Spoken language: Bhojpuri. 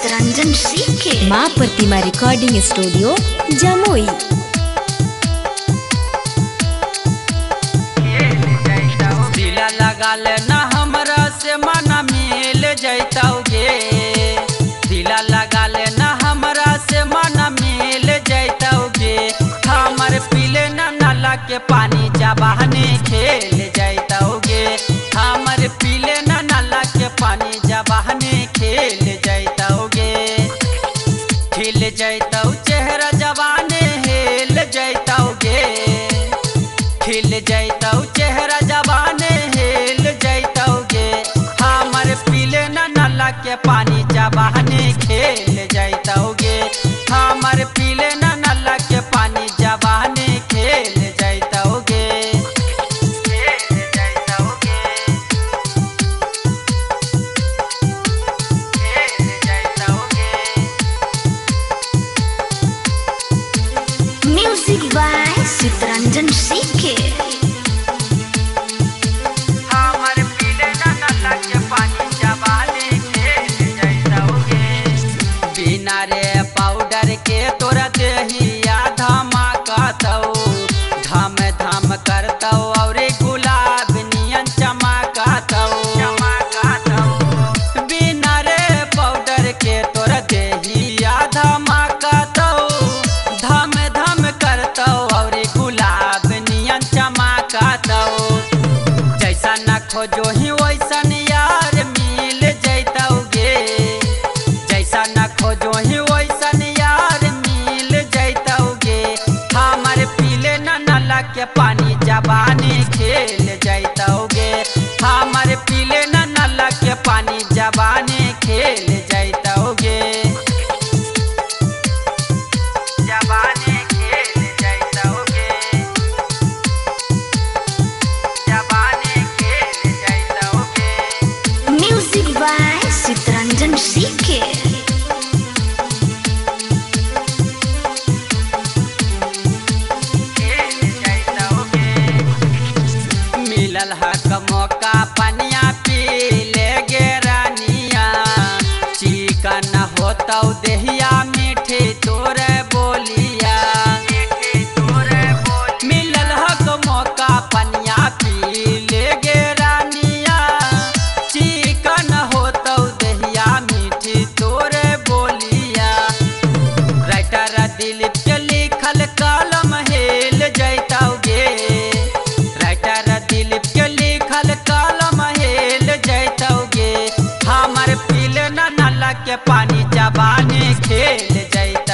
चितरंजन सीखे माँ प्रतिमा रिकॉर्डिंग स्टूडियो जमुई। दिला लगा लेना हमरा से मना मिल जैतौगे, दिला लगा लेना हमरा से मना मिल जैतौगे। हमर पीले ना नाला के पानी जबाने खेल जैतौगे, हमर पीले ना नाला के पानी जबाने खेल जैतौगे। खिल जैतौ चेहरा जवाने हेल जैतौगे, खिल जैतौ चेहरा जवाने हेल जैतौगे। हमर पीले ना नाला के पानी जबाने खेल जैतौगे, हमर पीले ना नाला के पानी जबाने खेल जैतौगे। खेल जैतौगे, खेल जैतौगे। म्यूजिक बाय चितरंजन सीखे हमर पीले ना नाला के पानी जबाने खेल जैतौगे। बिना रे पाउडर के तोरा देहिया धमाकतौ, धम धम करतौ और गुलाब नियन चमकतौ। बिना रे पाउडर के तोरा देहिया धमाकतौ, धम धम करतौ और गुलाब नियन चमकतौ। जैसा न खोजो ही वैसन यार मिल जैतौगे, जैसा न खोजो ही वैसन यार मिल जैतौगे। हमर पीले न नाला के पानी जबाने खेल जैतौगे, हमर पीले न नाला के पानी जबाने खेल जैतौगे। जबाने खेल जैतौगे, जबाने खेल जैतौगे। म्यूजिक बाय चितरंजन सीखे खेल जैतौगे। मिलल हक मौका पनिया पी ले गे रानिया, चिकन होतौ देहिया मीठी तोरे बोलिया। मिलल हक मौका पनिया पी ले गे रानिया, चिकन होतौ देहिया मीठी तोरे बोलिया। राइटर दिलीप के लिखल कलम हेल जैतौगे, राइटर दिलीप के लिखल कलम हेल जैतौगे। हमर पीले ना नाला के पानी जबाने खेल जैतौगे।